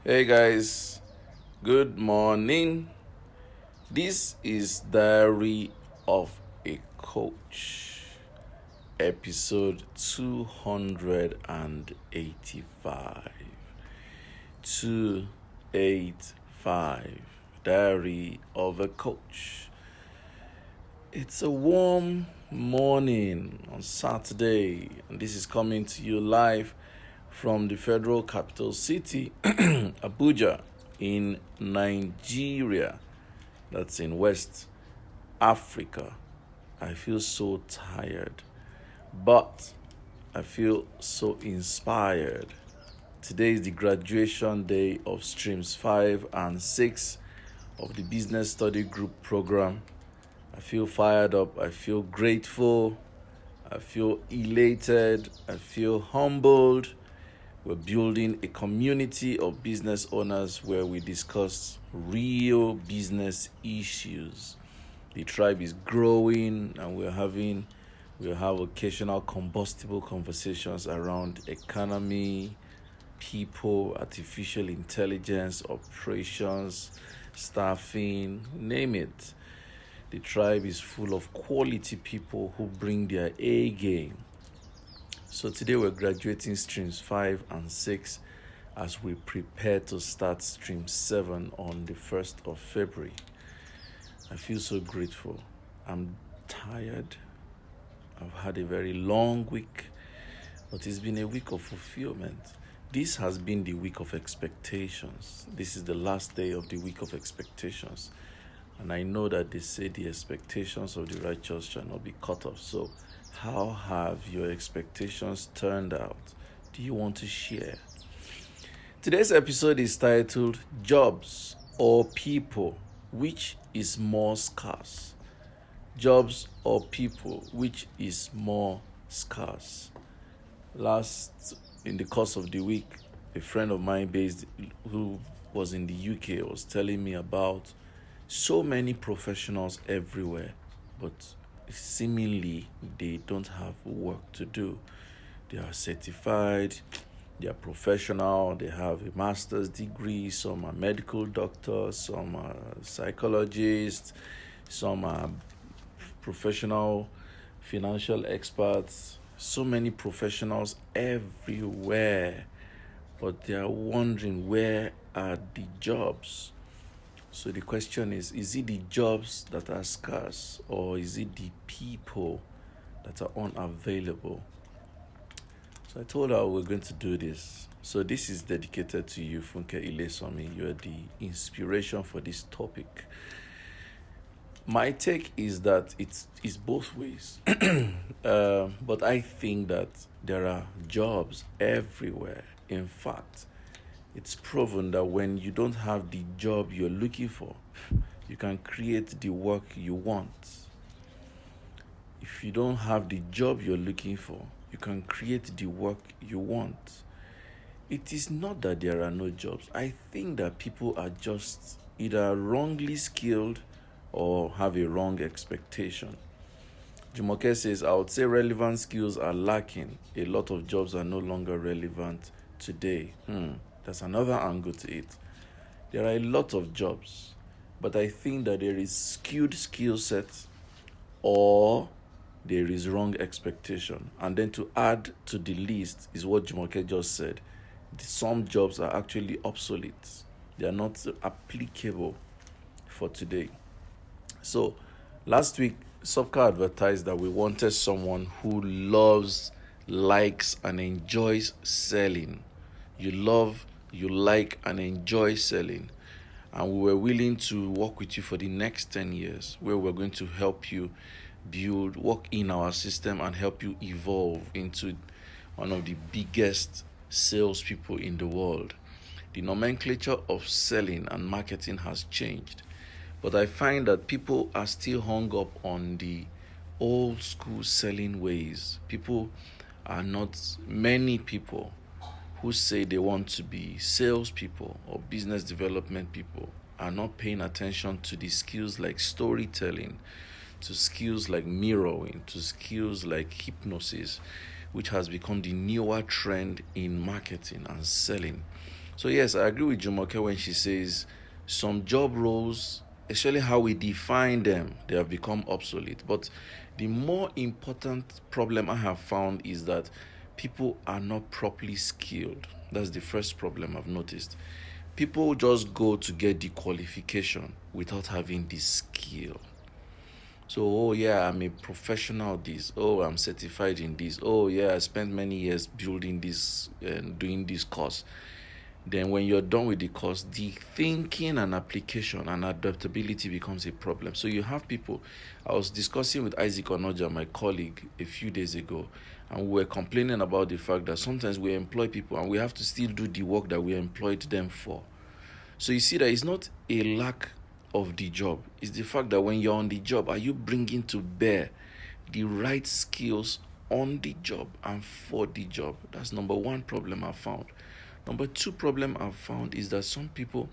Hey guys, good morning. This is Diary of a Coach, episode 285. 285, Diary of a Coach. It's a warm morning on Saturday, and this is coming to you live from the federal capital city, Abuja, in Nigeria. That's in West Africa. I feel so tired, but I feel so inspired. Today is the graduation day of streams 5 and 6 of the Business Study Group program. I feel fired up, I feel grateful, I feel elated, I feel humbled. We're building a community of business owners where we discuss real business issues. The tribe is growing, and we'll have occasional combustible conversations around economy, people, artificial intelligence, operations, staffing, name it. The tribe is full of quality people who bring their A game. So today we're graduating streams 5 and 6 as we prepare to start stream 7 on the 1st of February. I feel so grateful. I'm tired. I've had a very long week, but it's been a week of fulfillment. This has been the week of expectations. This is the last day of the week of expectations. And I know that they say the expectations of the righteous shall not be cut off. So how have your expectations turned out? Do you want to share? Today's episode is titled Jobs or People, which is more scarce? Jobs or people, which is more scarce? In the course of the week, a friend of mine who was in the UK was telling me about so many professionals everywhere, but seemingly they don't have work to do. They are certified, they are professional, they have a master's degree, some are medical doctors, some are psychologists, some are professional financial experts. So many professionals everywhere, but they are wondering, where are the jobs? So the question is it the jobs that are scarce, or is it the people that are unavailable? So I told her we're going to do this. So this is dedicated to you, Funke Ilesomi. You're the inspiration for this topic. My take is that it's both ways. But I think that there are jobs everywhere. In fact, it's proven that when you don't have the job you're looking for, you can create the work you want. If you don't have the job you're looking for, you can create the work you want. It is not that there are no jobs. I think that people are just either wrongly skilled or have a wrong expectation. Jumoke says, I would say relevant skills are lacking. A lot of jobs are no longer relevant today. That's another angle to it. There are a lot of jobs, but I think that there is skewed skill sets or there is wrong expectation. And then to add to the list is what Jumoke just said. Some jobs are actually obsolete. They are not applicable for today. So last week, Subcar advertised that we wanted someone who loves, likes, and enjoys selling. You like, and enjoy selling. And we were willing to work with you for the next 10 years, where we're going to help you work in our system and help you evolve into one of the biggest salespeople in the world. The nomenclature of selling and marketing has changed, but I find that people are still hung up on the old school selling ways. Many people who say they want to be salespeople or business development people are not paying attention to the skills like storytelling, to skills like mirroring, to skills like hypnosis, which has become the newer trend in marketing and selling. So yes, I agree with Jumoke when she says some job roles, especially how we define them, they have become obsolete. But the more important problem I have found is that people are not properly skilled. That's the first problem I've noticed. People just go to get the qualification without having the skill. So, oh yeah, I'm a professional this. Oh, I'm certified in this. Oh yeah, I spent many years building this and doing this course. Then when you're done with the course, the thinking and application and adaptability becomes a problem. So you have people. I was discussing with Isaac Onoja, my colleague, a few days ago, and we were complaining about the fact that sometimes we employ people and we have to still do the work that we employed them for. So you see that it's not a lack of the job. It's the fact that when you're on the job, are you bringing to bear the right skills on the job and for the job? That's number one problem I found. Number two problem I've found is that some people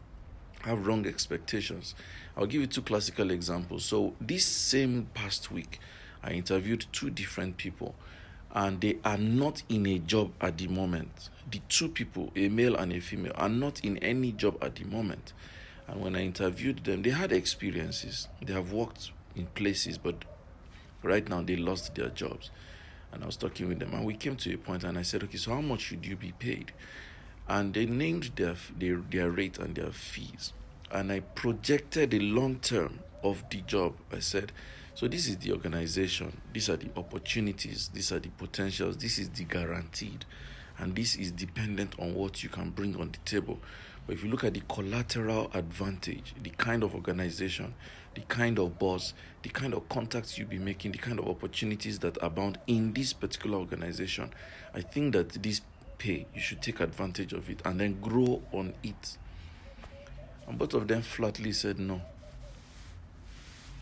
have wrong expectations. I'll give you two classical examples. So this same past week, I interviewed two different people and they are not in a job at the moment. The two people, a male and a female, are not in any job at the moment. And when I interviewed them, they had experiences. They have worked in places, but right now they lost their jobs. And I was talking with them and we came to a point and I said, okay, so how much should you be paid? And they named their rate and their fees. And I projected the long term of the job. I said, so this is the organization, these are the opportunities, these are the potentials, this is the guaranteed, and this is dependent on what you can bring on the table. But if you look at the collateral advantage, the kind of organization, the kind of boss, the kind of contacts you'll be making, the kind of opportunities that abound in this particular organization, I think that this pay, you should take advantage of it and then grow on it. And both of them flatly said, no,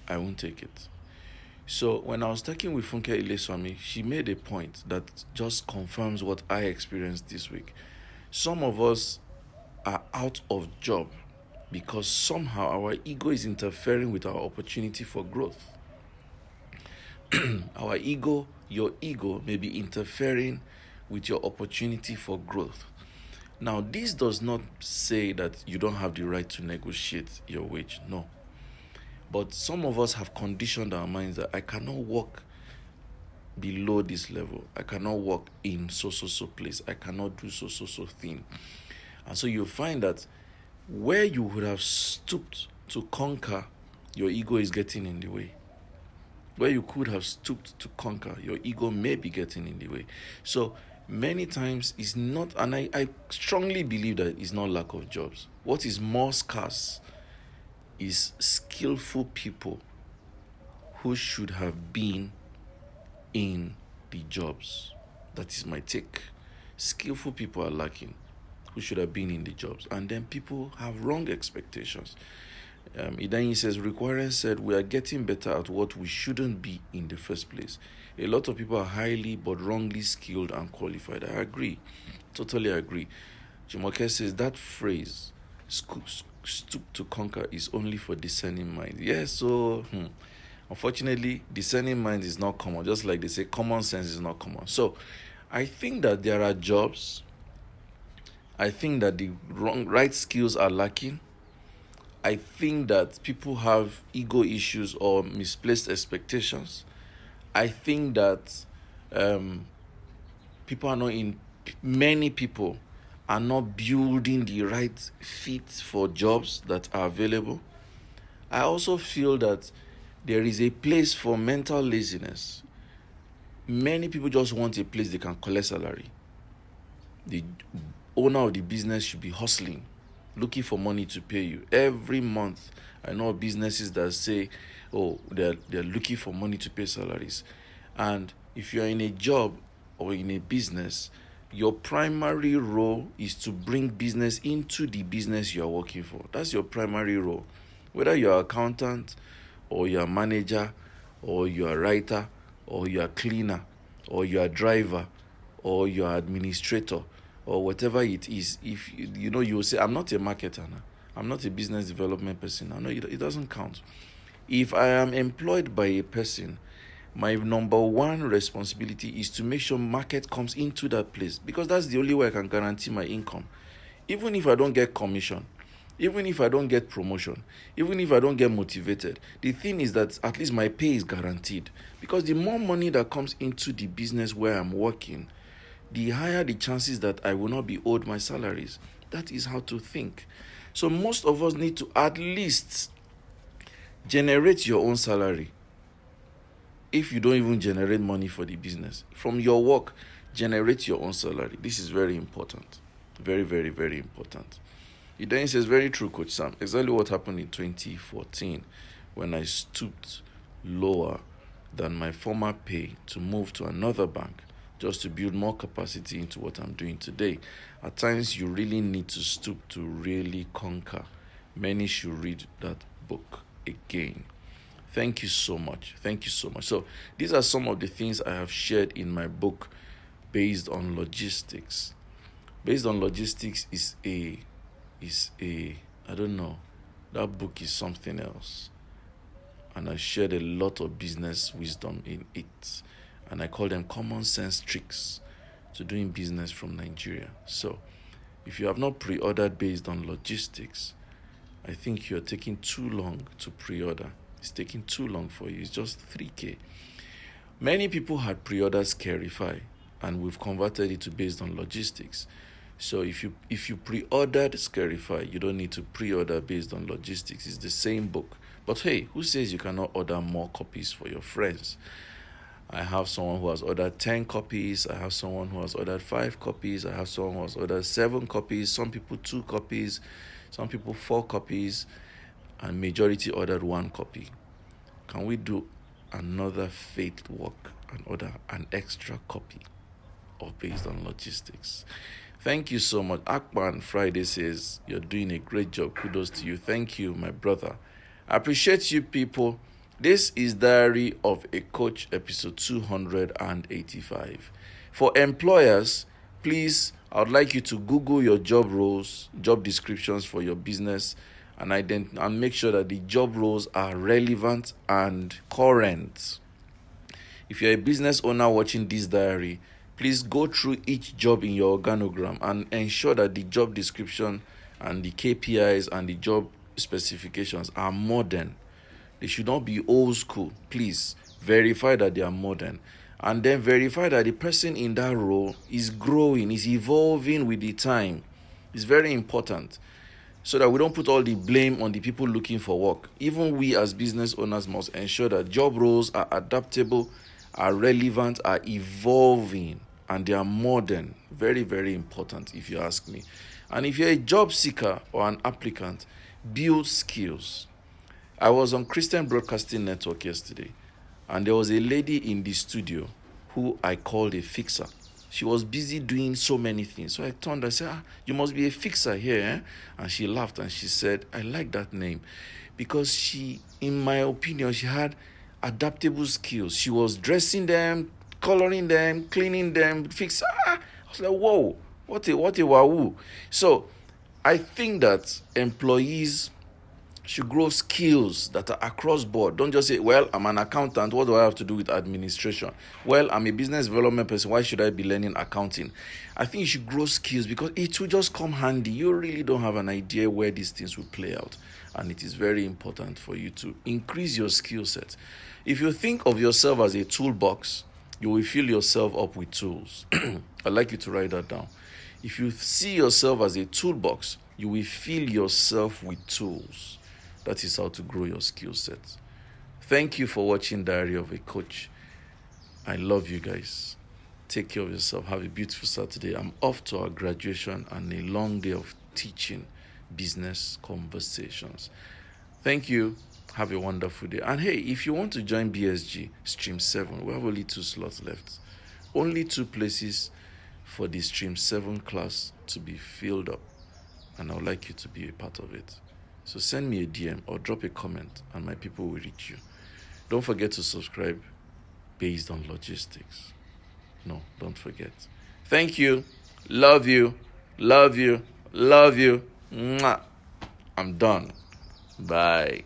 I won't take it. So when I was talking with Funke Ileswami, she made a point that just confirms what I experienced this week. Some of us are out of job because somehow our ego is interfering with our opportunity for growth. Your ego may be interfering with your opportunity for growth. Now, this does not say that you don't have the right to negotiate your wage. No. But some of us have conditioned our minds that I cannot work below this level. I cannot work in so place. I cannot do so thing. And so you find that where you would have stooped to conquer, your ego is getting in the way. Where you could have stooped to conquer, your ego may be getting in the way. So many times it's not, and I strongly believe that it's not lack of jobs. What is more scarce is skillful people who should have been in the jobs. That is my take. Skillful people are lacking who should have been in the jobs. And then people have wrong expectations. Idanyi says, Requirement said, we are getting better at what we shouldn't be in the first place. A lot of people are highly but wrongly skilled and qualified. I agree. Totally agree. Jumoke says, that phrase, stoop to conquer, is only for discerning minds. Yes, so unfortunately, discerning minds is not common. Just like they say, common sense is not common. So I think that there are jobs. I think that the right skills are lacking. I think that people have ego issues or misplaced expectations. I think that many people are not building the right fit for jobs that are available. I also feel that there is a place for mental laziness. Many people just want a place they can collect salary. The owner of the business should be hustling, looking for money to pay you every month. I know businesses that say, oh, they're looking for money to pay salaries. And if you're in a job or in a business, your primary role is to bring business into the business you're working for. That's your primary role. Whether you're an accountant or you're a manager or you're a writer or you're a cleaner or you're a driver or you're an administrator or whatever it is, if you'll say, I'm not a marketer now. I'm not a business development person. No, it doesn't count. If I am employed by a person, my number one responsibility is to make sure market comes into that place, because that's the only way I can guarantee my income. even if I don't get commission, even if I don't get promotion, even if I don't get motivated, the thing is that at least my pay is guaranteed. Because the more money that comes into the business where I'm working, the higher the chances that I will not be owed my salaries. That is how to think. So most of us need to at least generate your own salary. If you don't even generate money for the business, from your work, generate your own salary. This is very important. Very, very, very important. He then says, very true, Coach Sam. Exactly what happened in 2014 when I stooped lower than my former pay to move to another bank just to build more capacity into what I'm doing today. At times, you really need to stoop to really conquer. Many should read that book again. Thank you so much. Thank you so much. So these are some of the things I have shared in my book based on logistics. Based on logistics is a I don't know. That book is something else. And I shared a lot of business wisdom in it. And I call them common sense tricks to doing business from Nigeria. So if you have not pre-ordered based on logistics, I think you're taking too long to pre-order. It's taking too long for you. It's just 3K. Many people had pre-ordered Scarify, and we've converted it to based on logistics. So if you pre-ordered Scarify, you don't need to pre-order based on logistics. It's the same book. But hey, who says you cannot order more copies for your friends? I have someone who has ordered 10 copies. I have someone who has ordered 5 copies. I have someone who has ordered 7 copies. Some people 2 copies. Some people 4 copies. And majority ordered 1 copy. Can we do another faith work and order an extra copy of based on logistics? Thank you so much. Akban Friday says, you're doing a great job. Kudos to you. Thank you, my brother. I appreciate you people. This is Diary of a Coach, episode 285. For employers, please, I would like you to Google your job roles, job descriptions for your business, and make sure that the job roles are relevant and current. If you're a business owner watching this diary, please go through each job in your organogram and ensure that the job description and the KPIs and the job specifications are modern. They should not be old school. Please verify that they are modern. And then verify that the person in that role is growing, is evolving with the time. It's very important, so that we don't put all the blame on the people looking for work. Even we as business owners must ensure that job roles are adaptable, are relevant, are evolving, and they are modern. Very, very important if you ask me. And if you're a job seeker or an applicant, build skills. I was on Christian Broadcasting Network yesterday, and there was a lady in the studio who I called a fixer. She was busy doing so many things. So I turned and said, you must be a fixer here. Eh? And she laughed and she said, I like that name. Because she, in my opinion, she had adaptable skills. She was dressing them, coloring them, cleaning them, fixing. I was like, whoa, what a wahoo. So I think that employees should grow skills that are across board. Don't just say, well, I'm an accountant. What do I have to do with administration? Well, I'm a business development person. Why should I be learning accounting? I think you should grow skills because it will just come handy. You really don't have an idea where these things will play out. And it is very important for you to increase your skill set. If you think of yourself as a toolbox, you will fill yourself up with tools. I'd like you to write that down. If you see yourself as a toolbox, you will fill yourself with tools. That is how to grow your skill set. Thank you for watching Diary of a Coach. I love you guys. Take care of yourself. Have a beautiful Saturday. I'm off to our graduation and a long day of teaching business conversations. Thank you. Have a wonderful day. And hey, if you want to join BSG Stream 7, we have only 2 slots left. Only 2 places for the Stream 7 class to be filled up. And I would like you to be a part of it. So send me a DM or drop a comment and my people will reach you. Don't forget to subscribe based on logistics. No, don't forget. Thank you. Love you. Love you. Love you. Mwah. I'm done. Bye.